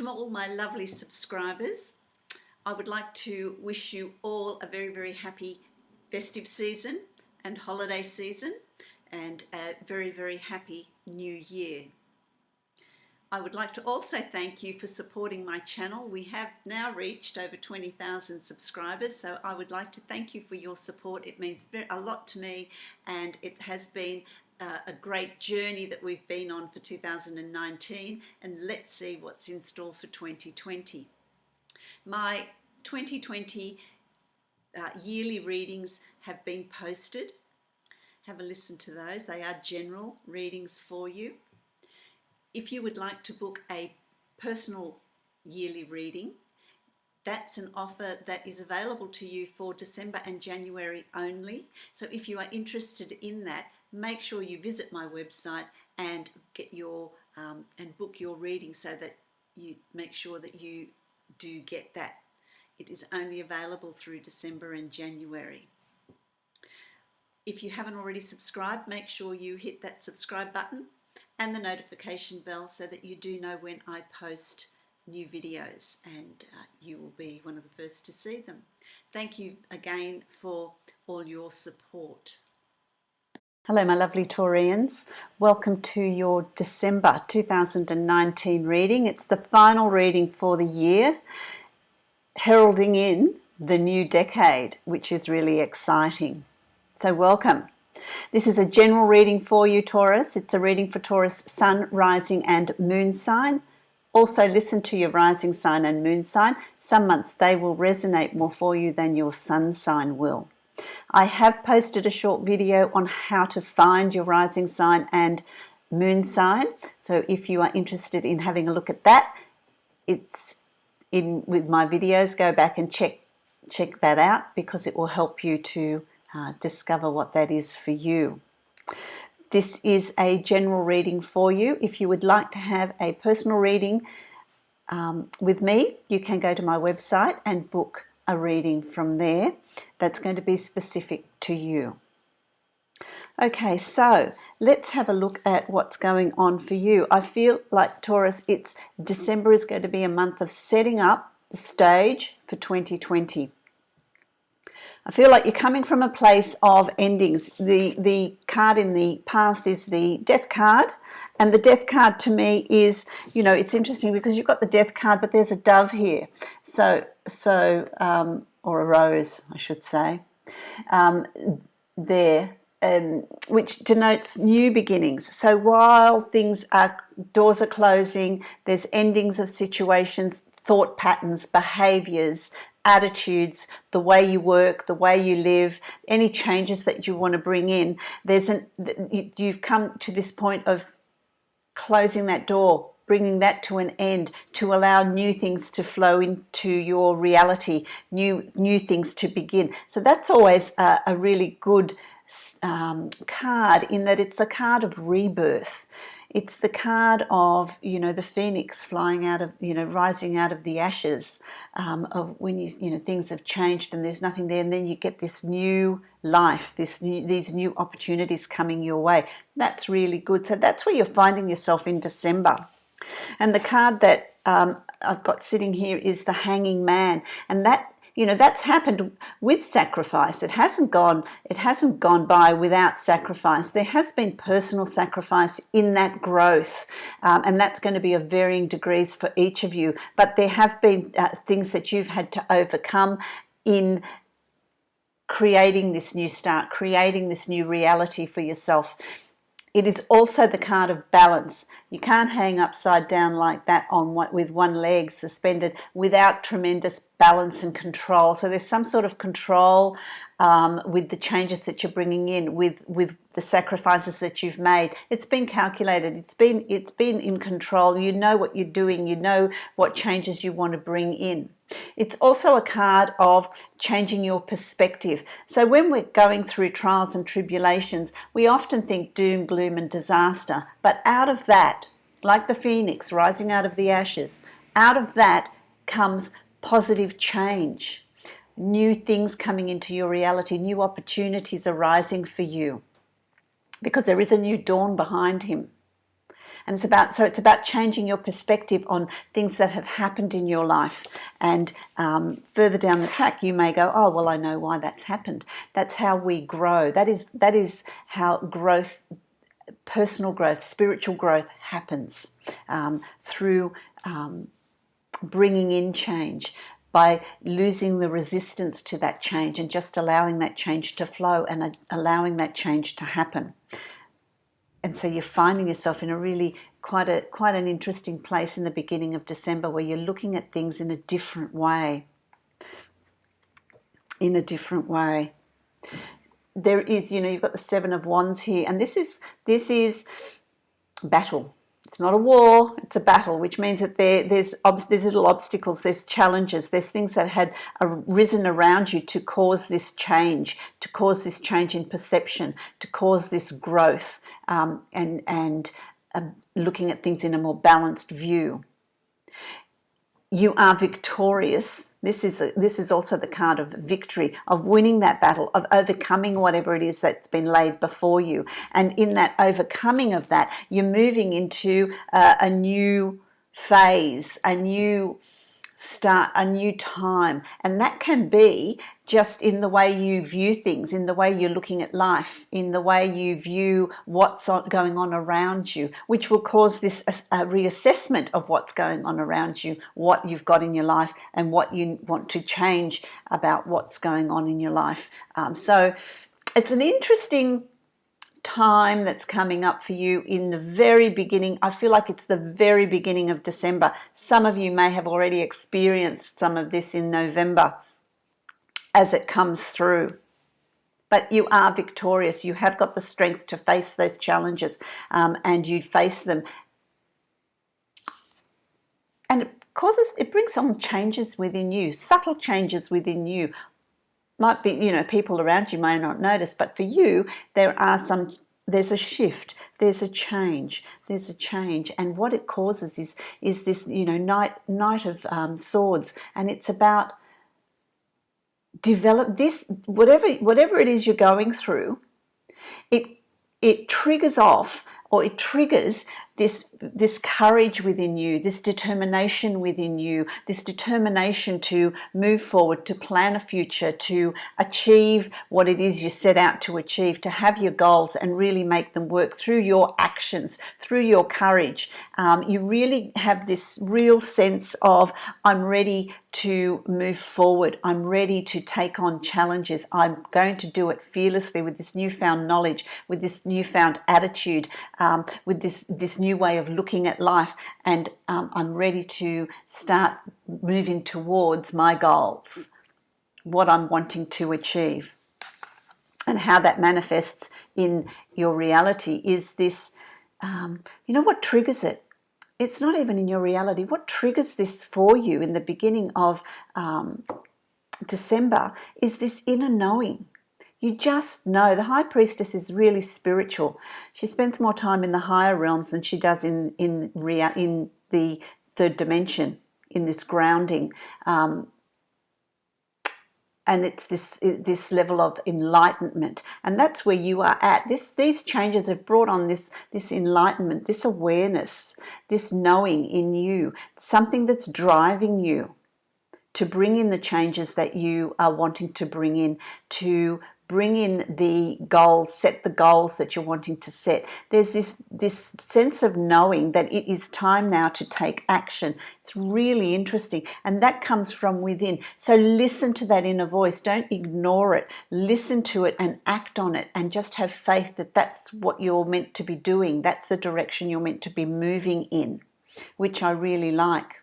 To all my lovely subscribers, I would like to wish you all a very, very happy festive season and holiday season and a very, very happy new year. I would like to also thank you for supporting my channel. We have now reached over 20,000 subscribers, so I would like to thank you for your support. It means a lot to me, and it has been a great journey that we've been on for 2019, and let's see what's in store for 2020. My 2020 yearly readings have been posted. Have a listen to those. They are general readings for you. If you would like to book a personal yearly reading, that's an offer that is available to you for December and January only. So if you are interested in that, make sure you visit my website and get your and book your reading so that you make sure that you do get that. It is only available through December and January. If you haven't already subscribed, make sure you hit that subscribe button and the notification bell so that you do know when I post new videos, and you will be one of the first to see them. Thank you again for all your support. Hello my lovely Taurians, welcome to your December 2019 reading. It's the final reading for the year, heralding in the new decade, which is really exciting. So welcome. This is a general reading for you, Taurus. It's a reading for Taurus Sun, Rising and Moon sign. Also listen to your rising sign and moon sign. Some months they will resonate more for you than your sun sign will. I have posted a short video on how to find your rising sign and moon sign. So if you are interested in having a look at that, it's in with my videos. Go back and check that out, because it will help you to discover what that is for you. This is a general reading for you. If you would like to have a personal reading with me, you can go to my website and book a reading from there that's going to be specific to you. Okay, so let's have a look at what's going on for you. I feel like, Taurus, December is going to be a month of setting up the stage for 2020. I feel like you're coming from a place of endings. The card in the past is the Death card, and the Death card to me is, you know, it's interesting because you've got the Death card, but there's a dove here, or a rose, I should say, which denotes new beginnings. So while doors are closing, there's endings of situations, thought patterns, behaviors, attitudes, the way you work, the way you live, any changes that you want to bring in. You've come to this point of closing that door, bringing that to an end, to allow new things to flow into your reality, new things to begin. So that's always a really good card, in that it's the card of rebirth. It's the card of, you know, the phoenix flying out of, you know, rising out of the ashes, of when things have changed and there's nothing there, and then you get this new life, these new opportunities coming your way. That's really good. So that's where you're finding yourself in December. And the card that I've got sitting here is the Hanging Man, and that, you know, that's happened with sacrifice. It hasn't gone by without sacrifice. There has been personal sacrifice in that growth, and that's going to be of varying degrees for each of you. But there have been things that you've had to overcome in creating this new start, creating this new reality for yourself. It is also the card of balance. You can't hang upside down like that with one leg suspended without tremendous balance and control. So there's some sort of control with the changes that you're bringing in, with the sacrifices that you've made. It's been calculated. It's been in control. You know what you're doing. You know what changes you want to bring in. It's also a card of changing your perspective. So when we're going through trials and tribulations, we often think doom, gloom and disaster. But out of that, like the phoenix rising out of the ashes, out of that comes positive change, new things coming into your reality, new opportunities arising for you, because there is a new dawn behind him. And it's about changing your perspective on things that have happened in your life. And further down the track, you may go, oh, well, I know why that's happened. That's how we grow. That is how growth, personal growth, spiritual growth happens, through bringing in change, by losing the resistance to that change and just allowing that change to flow and allowing that change to happen. And so you're finding yourself in a really quite an interesting place in the beginning of December, where you're looking at things in a different way. In a different way. There is, you've got the Seven of Wands here, and this is battle. It's not a war, it's a battle, which means that there's little obstacles, there's challenges, there's things that had arisen around you to cause this change in perception, to cause this growth, and looking at things in a more balanced view. You are victorious. This is also the card of victory, of winning that battle, of overcoming whatever it is that's been laid before you. And in that overcoming of that, you're moving into a new phase, a new start, a new time. And that can be just in the way you view things, in the way you're looking at life, in the way you view what's going on around you, which will cause this a reassessment of what's going on around you, what you've got in your life, and what you want to change about what's going on in your life. So it's an interesting time that's coming up for you in the very beginning. I feel like it's the very beginning of December. Some of you may have already experienced some of this in November as it comes through. But you are victorious. You have got the strength to face those challenges, and you face them. And it brings on changes within you, subtle changes within you. Might be, people around you may not notice, but for you, there's a shift, there's a change, and what it causes is this, Knight of Swords, and it's about develop this, whatever it is you're going through. It triggers off, or it triggers this courage within you, this determination within you, this determination to move forward, to plan a future, to achieve what it is you set out to achieve, to have your goals and really make them work through your actions, through your courage. You really have this real sense of, I'm ready to move forward. I'm ready to take on challenges. I'm going to do it fearlessly with this newfound knowledge, with this newfound attitude, with this new way of looking at life, and I'm ready to start moving towards my goals, what I'm wanting to achieve. And how that manifests in your reality is this, what triggers it? It's not even in your reality. What triggers this for you in the beginning of December is this inner knowing. You just know. The High Priestess is really spiritual. She spends more time in the higher realms than she does in the third dimension, in this grounding. And it's this level of enlightenment, and that's where you are at. These changes have brought on this enlightenment, this awareness, this knowing in you, something that's driving you to bring in the changes that you are wanting to bring in, to bring in the goals, set the goals that you're wanting to set. There's this sense of knowing that it is time now to take action. It's really interesting, and that comes from within. So listen to that inner voice. Don't ignore it. Listen to it and act on it, and just have faith that that's what you're meant to be doing. That's the direction you're meant to be moving in, which I really like.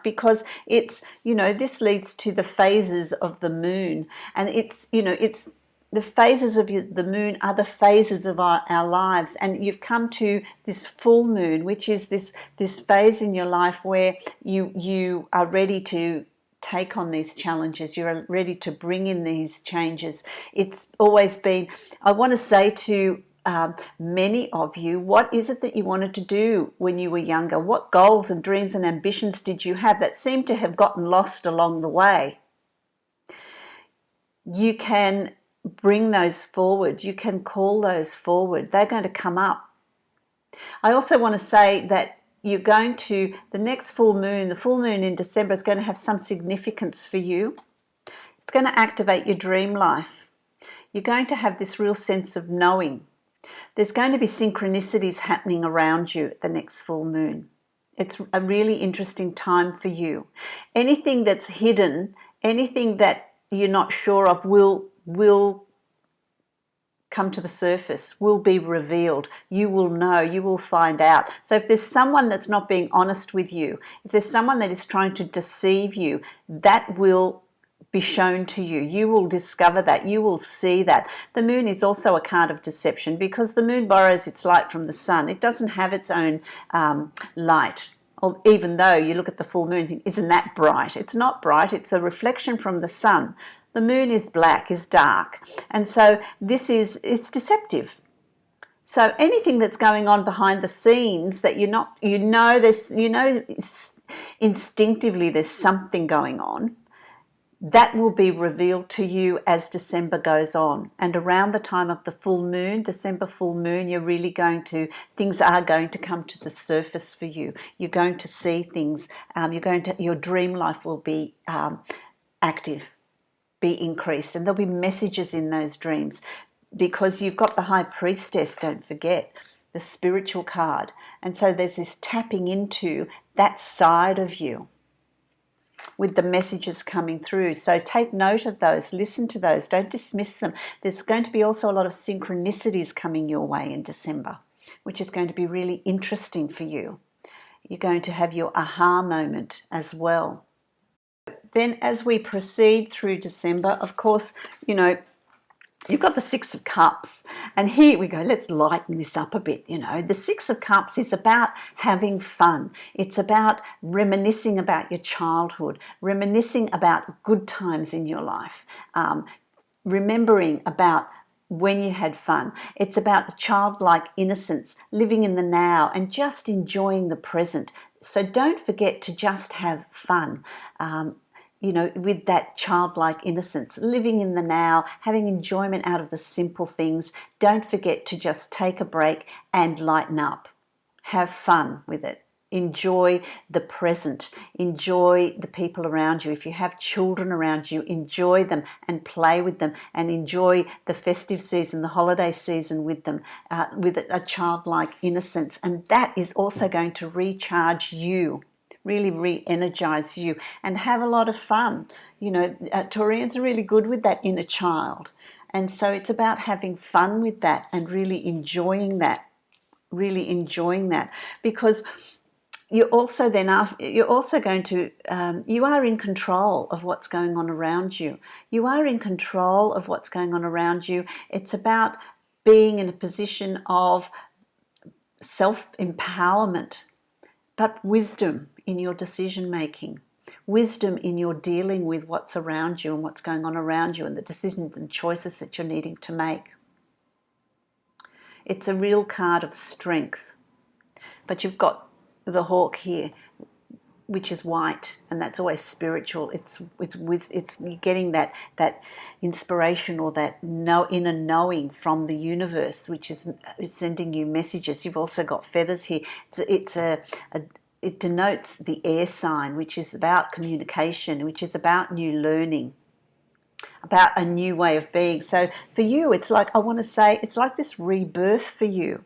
Because it's, this leads to the phases of the moon, and it's the phases of the moon are the phases of our lives, and you've come to this full moon, which is this phase in your life where you are ready to take on these challenges. You're ready to bring in these changes. It's always been, I want to say to many of you, what is it that you wanted to do when you were younger? What goals and dreams and ambitions did you have that seem to have gotten lost along the way? You can bring those forward. You can call those forward. They're going to come up. I also want to say that you're going to, the next full moon, the full moon in December is going to have some significance for you. It's going to activate your dream life. You're going to have this real sense of knowing. There's going to be synchronicities happening around you at the next full moon. It's a really interesting time for you. Anything that's hidden, anything that you're not sure of will come to the surface, will be revealed. You will know, you will find out. So if there's someone that's not being honest with you, if there's someone that is trying to deceive you, that will be shown to you. You will discover that. You will see that. The moon is also a card of deception because the moon borrows its light from the sun. It doesn't have its own light. Or even though you look at the full moon and think, isn't that bright? It's not bright. It's a reflection from the sun. The moon is black, is dark. And so it's deceptive. So anything that's going on behind the scenes that instinctively there's something going on, that will be revealed to you as December goes on. And around the time of the full moon, December full moon, things are going to come to the surface for you. You're going to see things. Your dream life will be active, be increased, and there'll be messages in those dreams because you've got the High Priestess, don't forget, the spiritual card. And so there's this tapping into that side of you with the messages coming through. So take note of those, listen to those, don't dismiss them. There's going to be also a lot of synchronicities coming your way in December, which is going to be really interesting for you. You're going to have your aha moment as well. Then as we proceed through December, of course, you've got the Six of Cups, and here we go, let's lighten this up a bit. The Six of Cups is about having fun. It's about reminiscing about your childhood, reminiscing about good times in your life, remembering about when you had fun. It's about the childlike innocence, living in the now and just enjoying the present. So don't forget to just have fun. With that childlike innocence, living in the now, having enjoyment out of the simple things. Don't forget to just take a break and lighten up. Have fun with it. Enjoy the present. Enjoy the people around you. If you have children around you, enjoy them and play with them and enjoy the festive season, the holiday season with them, with a childlike innocence. And that is also going to recharge you, really re-energize you and have a lot of fun. Taurians are really good with that inner child. And so it's about having fun with that and really enjoying that, because you are in control of what's going on around you. You are in control of what's going on around you. It's about being in a position of self-empowerment, but wisdom in your decision making, wisdom in your dealing with what's around you and what's going on around you and the decisions and choices that you're needing to make. It's a real card of strength. But you've got the hawk here, which is white, and that's always spiritual. It's getting that inspiration or that inner knowing from the universe, which is sending you messages. You've also got feathers here. It denotes the air sign, which is about communication, which is about new learning, about a new way of being. So for you, it's like this rebirth for you.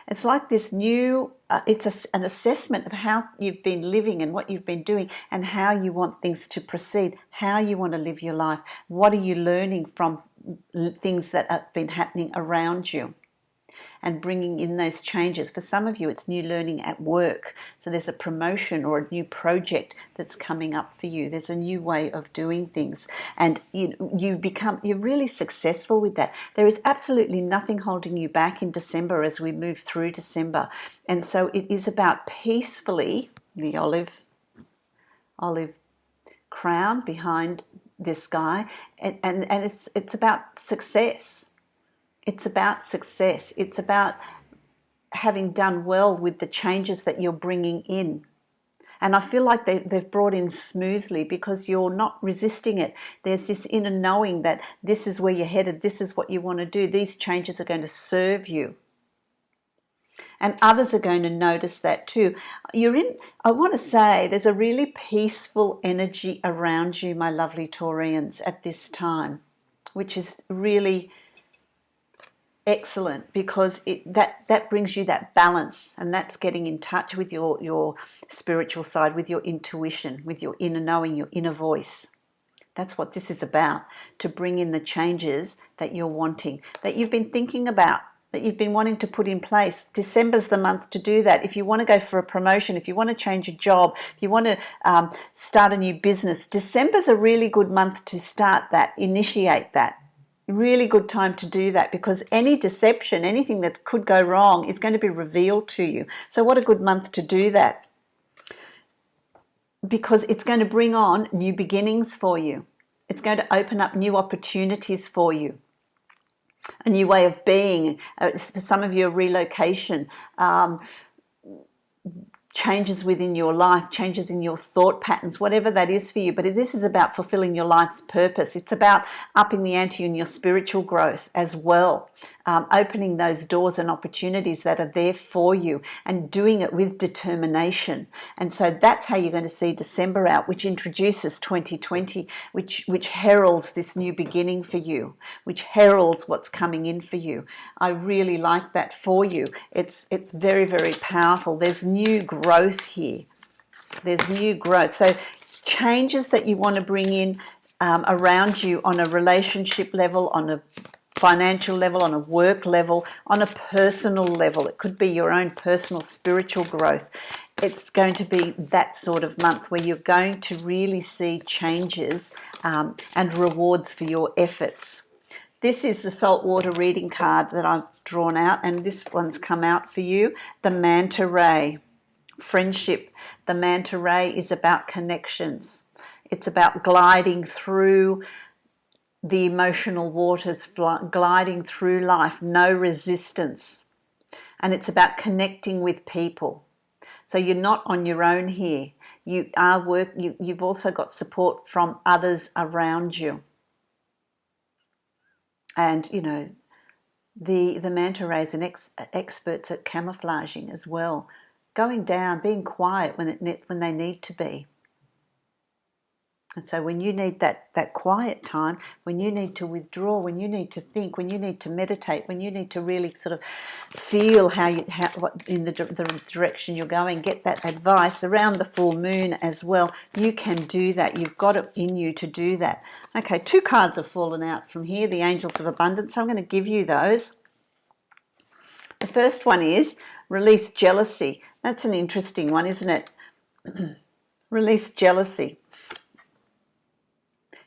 It's like this new, an assessment of how you've been living and what you've been doing and how you want things to proceed, how you want to live your life. What are you learning from things that have been happening around you? And bringing in those changes. For some of you, it's new learning at work. So there's a promotion or a new project that's coming up for you. There's a new way of doing things. And you're really successful with that. There is absolutely nothing holding you back in December as we move through December. And so it is about peacefully, the olive crown behind this guy, and it's about success. It's about success. It's about having done well with the changes that you're bringing in. And I feel like they've brought in smoothly because you're not resisting it. There's this inner knowing that this is where you're headed, this is what you want to do, these changes are going to serve you. And others are going to notice that too. I want to say, there's a really peaceful energy around you, my lovely Taurians, at this time, which is really excellent, because that brings you that balance, and that's getting in touch with your spiritual side, with your intuition, with your inner knowing, your inner voice. That's what this is about, to bring in the changes that you're wanting, that you've been thinking about, that you've been wanting to put in place. December's the month to do that. If you want to go for a promotion, if you want to change a job, if you want to start a new business, December's a really good month to start that, initiate that. Really good time to do that, because any deception, anything that could go wrong, is going to be revealed to you. So what a good month to do that, because it's going to bring on new beginnings for you. It's going to open up new opportunities for you, a new way of being. For some of you, a relocation, changes within your life, changes in your thought patterns, whatever that is for you. But this is about fulfilling your life's purpose. It's about upping the ante in your spiritual growth as well, opening those doors and opportunities that are there for you, and doing it with determination. And so that's how you're going to see December out, which introduces 2020, which heralds this new beginning for you, which heralds what's coming in for you. I really like that for you. It's very, very powerful. There's new growth here. There's new growth. So changes that you want to bring in around you, on a relationship level, on a financial level, on a work level, on a personal level. It could be your own personal spiritual growth. It's going to be that sort of month where you're going to really see changes and rewards for your efforts. This is the Saltwater reading card that I've drawn out, and this one's come out for you, the Manta Ray Friendship. The Manta Ray is about connections. It's about gliding through the emotional waters, gliding through life, no resistance. And it's about connecting with people. So you're not on your own here. You've also got support from others around you. And, you know, the Manta Rays are experts at camouflaging as well, going down, being quiet when they need to be. And so when you need that quiet time, when you need to withdraw, when you need to think, when you need to meditate, when you need to really sort of feel what in the direction you're going, get that advice around the full moon as well, you can do that. You've got it in you to do that. Okay, 2 cards have fallen out from here, the Angels of Abundance. So I'm going to give you those. The first one is release jealousy. That's an interesting one, isn't it? Release jealousy.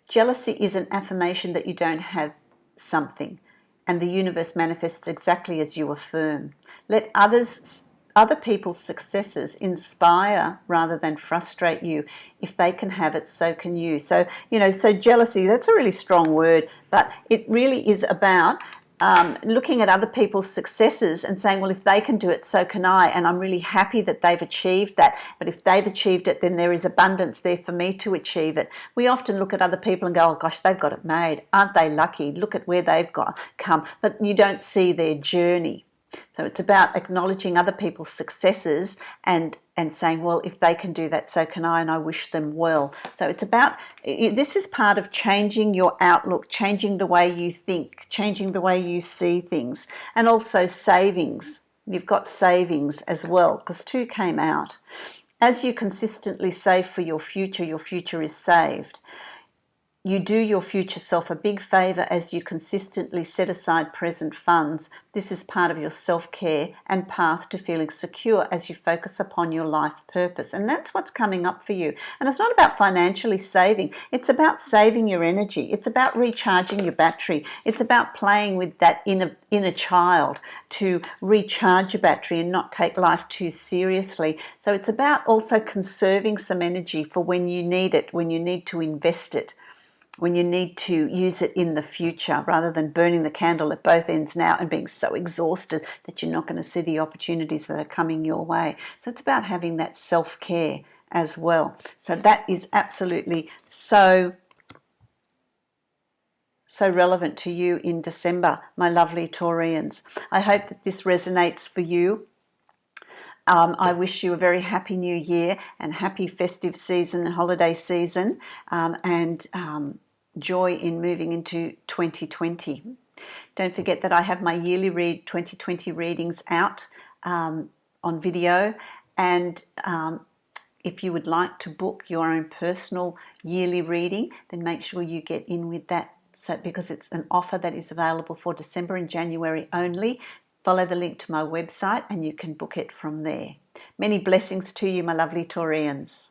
Jealousy is an affirmation that you don't have something, and the universe manifests exactly as you affirm. Let other people's successes inspire rather than frustrate you. If they can have it, so can you. So, so jealousy, that's a really strong word, but it really is about looking at other people's successes and saying, well, if they can do it, so can I. And I'm really happy that they've achieved that. But if they've achieved it, then there is abundance there for me to achieve it. We often look at other people and go, oh gosh, they've got it made. Aren't they lucky? Look at where they've come. But you don't see their journey. So it's about acknowledging other people's successes and saying, well, if they can do that, so can I, and I wish them well. So it's about, this is part of changing your outlook, changing the way you think, changing the way you see things, and also savings. You've got savings as well, because 2 came out. As you consistently save for your future is saved. You do your future self a big favour as you consistently set aside present funds. This is part of your self-care and path to feeling secure as you focus upon your life purpose. And that's what's coming up for you. And it's not about financially saving. It's about saving your energy. It's about recharging your battery. It's about playing with that inner child to recharge your battery and not take life too seriously. So it's about also conserving some energy for when you need it, when you need to invest it, when you need to use it in the future, rather than burning the candle at both ends now and being so exhausted that you're not going to see the opportunities that are coming your way. So it's about having that self-care as well. So that is absolutely so relevant to you in December, my lovely Taurians. I hope that this resonates for you. I wish you a very happy new year and happy festive season, holiday season, and joy in moving into 2020. Don't forget that I have my yearly read 2020 readings out on video, and if you would like to book your own personal yearly reading, then make sure you get in with that, so because it's an offer that is available for December and January only. Follow the link to my website and you can book it from there. Many blessings to you, my lovely Taurians.